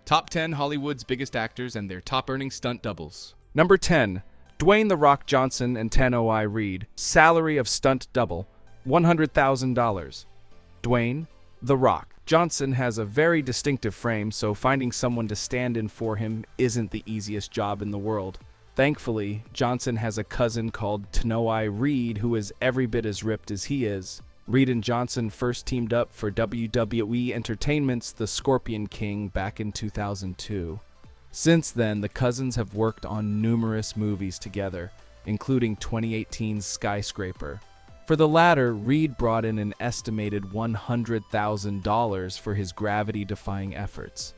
Top 10 Hollywood's biggest actors and their top-earning stunt doubles. Number 10. Dwayne "The Rock" Johnson and Teno Reid. Salary of stunt double, $100,000. Dwayne "The Rock" Johnson has a very distinctive frame, so finding someone to stand in for him isn't the easiest job in the world. Thankfully, Johnson has a cousin called Teno Reid who is every bit as ripped as he is. Reid and Johnson first teamed up for WWE Entertainment's The Scorpion King back in 2002. Since then, the cousins have worked on numerous movies together, including 2018's Skyscraper. For the latter, Reid brought in an estimated $100,000 for his gravity-defying efforts.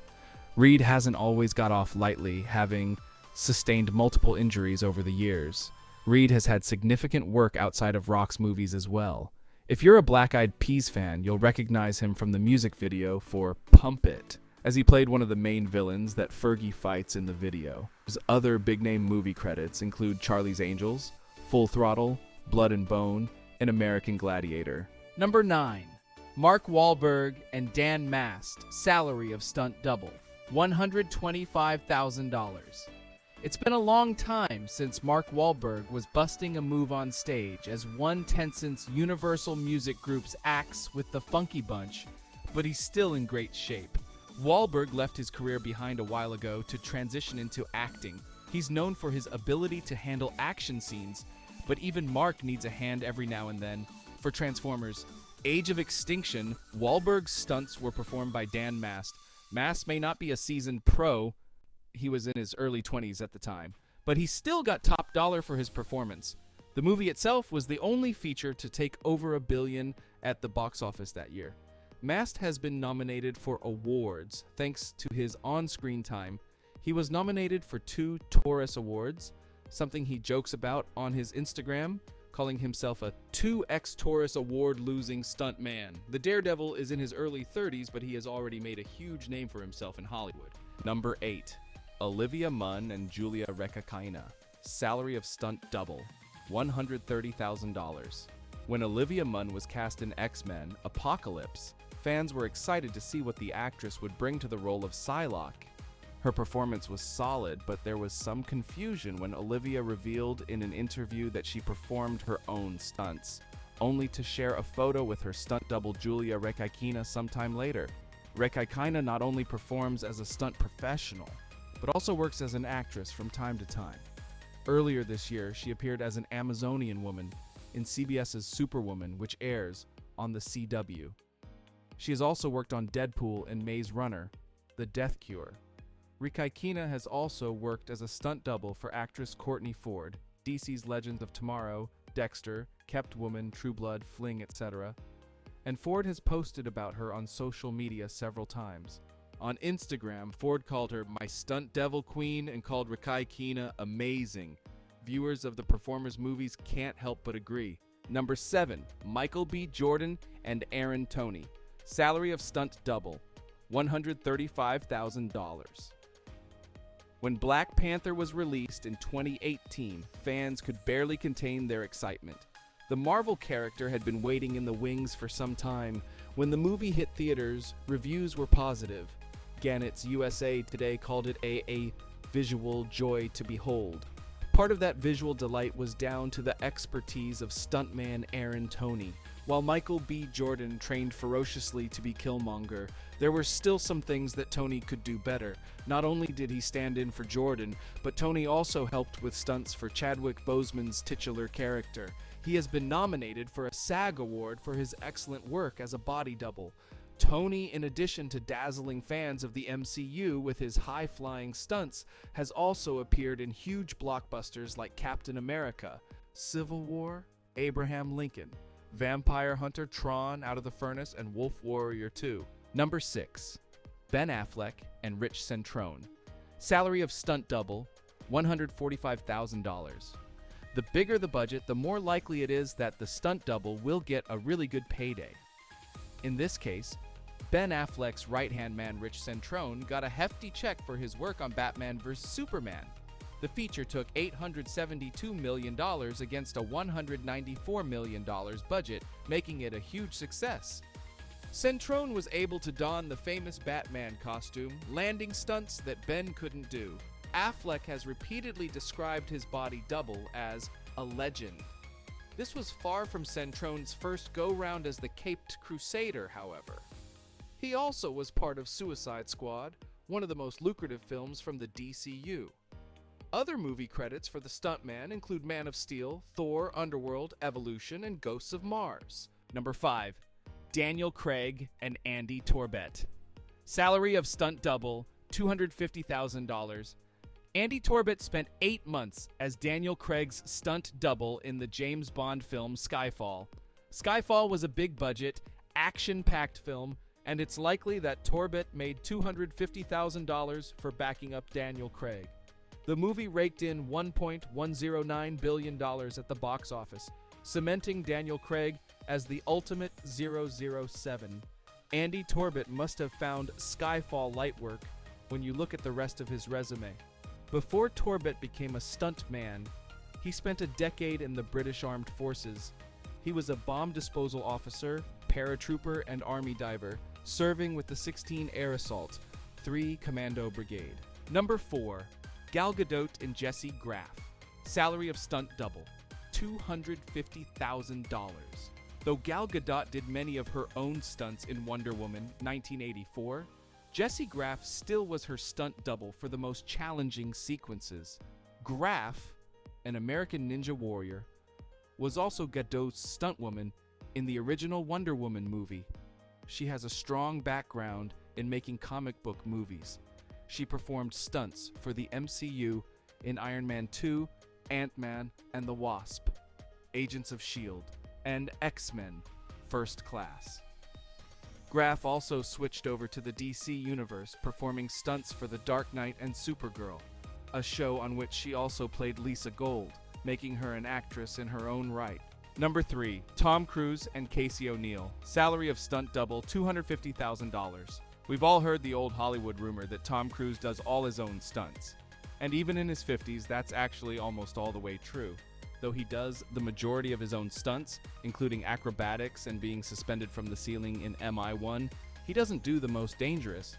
Reid hasn't always got off lightly, having sustained multiple injuries over the years. Reid has had significant work outside of Rock's movies as well. If you're a Black Eyed Peas fan, you'll recognize him from the music video for Pump It, as he played one of the main villains that Fergie fights in the video. His other big-name movie credits include Charlie's Angels, Full Throttle, Blood and Bone, and American Gladiator. Number 9. Mark Wahlberg and Dan Mast. Salary of stunt double, $125,000. It's been a long time since Mark Wahlberg was busting a move on stage as one Tencent's Universal Music Group's acts with the Funky Bunch, but he's still in great shape. Wahlberg left his career behind a while ago to transition into acting. He's known for his ability to handle action scenes, but even Mark needs a hand every now and then. For Transformers: Age of Extinction, Wahlberg's stunts were performed by Dan Mast. Mast may not be a seasoned pro, he was in his early 20s at the time, but he still got top dollar for his performance. The movie itself was the only feature to take over $1 billion at the box office that year. Mast has been nominated for awards thanks to his on-screen time. He was nominated for 2 Taurus Awards, something he jokes about on his Instagram, calling himself a 2x Taurus Award-losing stuntman. The Daredevil is in his early 30s, but he has already made a huge name for himself in Hollywood. Number 8. Olivia Munn and Julia Rekakaina. Salary of stunt double, $130,000. When Olivia Munn was cast in X-Men: Apocalypse, fans were excited to see what the actress would bring to the role of Psylocke. Her performance was solid, but there was some confusion when Olivia revealed in an interview that she performed her own stunts, only to share a photo with her stunt double Julia Rekakaina sometime later. Rekakaina not only performs as a stunt professional, but also works as an actress from time to time. Earlier this year, she appeared as an Amazonian woman in CBS's Superwoman, which airs on the CW. She has also worked on Deadpool and Maze Runner: The Death Cure. Rekakaina has also worked as a stunt double for actress Courtney Ford, DC's Legends of Tomorrow, Dexter, Kept Woman, True Blood, Fling, etc. And Ford has posted about her on social media several times. On Instagram, Ford called her "my stunt devil queen" and called Rekakaina amazing. Viewers of the performer's movies can't help but agree. Number 7. Michael B. Jordan and Aaron Toney. Salary of stunt double, $135,000. When Black Panther was released in 2018, fans could barely contain their excitement. The Marvel character had been waiting in the wings for some time. When the movie hit theaters, reviews were positive. Gannett's USA Today called it a visual joy to behold. Part of that visual delight was down to the expertise of stuntman Aaron Toney. While Michael B. Jordan trained ferociously to be Killmonger, there were still some things that Toney could do better. Not only did he stand in for Jordan, but Toney also helped with stunts for Chadwick Boseman's titular character. He has been nominated for a SAG award for his excellent work as a body double. Toney, in addition to dazzling fans of the MCU with his high-flying stunts, has also appeared in huge blockbusters like Captain America, Civil War, Abraham Lincoln, Vampire Hunter: Tron Out of the Furnace, and Wolf Warrior 2. Number 6. Ben Affleck and Rich Centrone. Salary of stunt double, $145,000. The bigger the budget, the more likely it is that the stunt double will get a really good payday. In this case, Ben Affleck's right-hand man Rich Centrone got a hefty check for his work on Batman vs. Superman. The feature took $872 million against a $194 million budget, making it a huge success. Centrone was able to don the famous Batman costume, landing stunts that Ben couldn't do. Affleck has repeatedly described his body double as a legend. This was far from Centrone's first go-round as the Caped Crusader, however. He also was part of Suicide Squad, one of the most lucrative films from the DCU. Other movie credits for the stuntman include Man of Steel, Thor, Underworld, Evolution, and Ghosts of Mars. Number 5. Daniel Craig and Andy Torbett. Salary of stunt double, $250,000. Andy Torbett spent 8 months as Daniel Craig's stunt double in the James Bond film Skyfall. Skyfall was a big-budget, action-packed film, and it's likely that Torbett made $250,000 for backing up Daniel Craig. The movie raked in $1.109 billion at the box office, cementing Daniel Craig as the ultimate 007. Andy Torbett must have found Skyfall light work when you look at the rest of his resume. Before Torbett became a stuntman, he spent a decade in the British Armed Forces. He was a bomb disposal officer, paratrooper, and army diver, serving with the 16 Air Assault, 3 Commando Brigade. Number 4. Gal Gadot and Jesse Graff. Salary of stunt double, $250,000. Though Gal Gadot did many of her own stunts in Wonder Woman 1984, Jesse Graff still was her stunt double for the most challenging sequences. Graff, an American Ninja Warrior, was also Gadot's stuntwoman in the original Wonder Woman movie. She has a strong background in making comic book movies. She performed stunts for the MCU in Iron Man 2, Ant-Man and the Wasp, Agents of S.H.I.E.L.D., and X-Men First Class. Graff also switched over to the DC Universe, performing stunts for The Dark Knight and Supergirl, a show on which she also played Lisa Gold, making her an actress in her own right. Number 3. Tom Cruise and Casey ONeal. Salary of stunt double, $250,000. We've all heard the old Hollywood rumor that Tom Cruise does all his own stunts. And even in his 50s, that's actually almost all the way true. Though he does the majority of his own stunts, including acrobatics and being suspended from the ceiling in MI1, he doesn't do the most dangerous.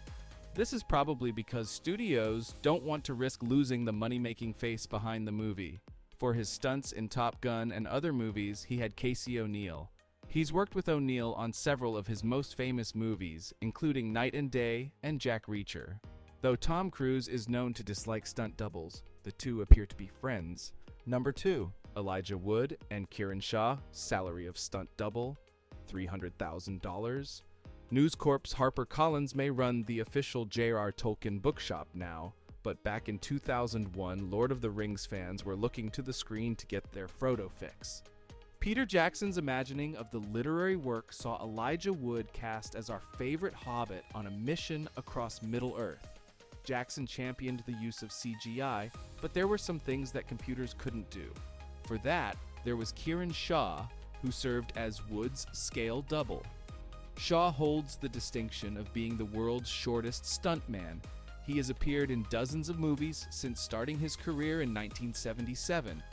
This is probably because studios don't want to risk losing the money-making face behind the movie. For his stunts in Top Gun and other movies, he had Casey ONeal. He's worked with ONeal on several of his most famous movies, including Night and Day and Jack Reacher. Though Tom Cruise is known to dislike stunt doubles, the two appear to be friends. Number 2. Elijah Wood and Kieran Shaw. Salary of stunt double, $300,000. News Corp's HarperCollins may run the official J.R. Tolkien bookshop now, but back in 2001, Lord of the Rings fans were looking to the screen to get their Frodo fix. Peter Jackson's imagining of the literary work saw Elijah Wood cast as our favorite hobbit on a mission across Middle-earth. Jackson championed the use of CGI, but there were some things that computers couldn't do. For that, there was Kieran Shaw, who served as Wood's scale double. Shaw holds the distinction of being the world's shortest stuntman. He has appeared in dozens of movies since starting his career in 1977.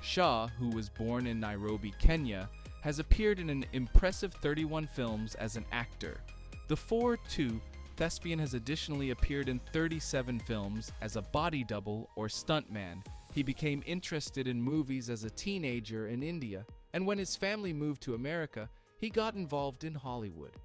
Shaw, who was born in Nairobi, Kenya, has appeared in an impressive 31 films as an actor. The 4'2" thespian has additionally appeared in 37 films as a body double or stuntman. He became interested in movies as a teenager in India, and when his family moved to America, he got involved in Hollywood.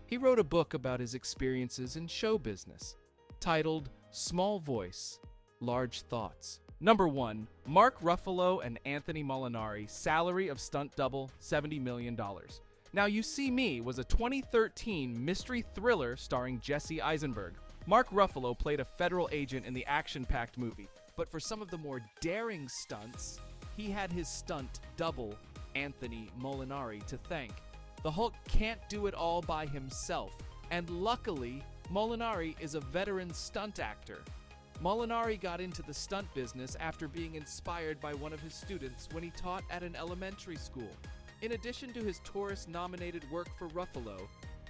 He wrote a book about his experiences in show business, titled Small Voice, Large Thoughts. Number 1. Mark Ruffalo and Anthony Molinari. Salary of stunt double, $70 million. Now You See Me was a 2013 mystery thriller starring Jesse Eisenberg. Mark Ruffalo played a federal agent in the action-packed movie, but for some of the more daring stunts, he had his stunt double, Anthony Molinari, to thank. The Hulk can't do it all by himself, and luckily, Molinari is a veteran stunt actor. Molinari got into the stunt business after being inspired by one of his students when he taught at an elementary school. In addition to his Taurus-nominated work for Ruffalo,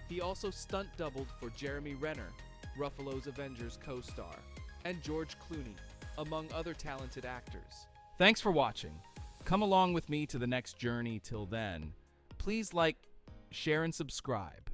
he also stunt doubled for Jeremy Renner, Ruffalo's Avengers co-star, and George Clooney, among other talented actors. Thanks for watching. Come along with me to the next journey. Till then, please like, share, and subscribe.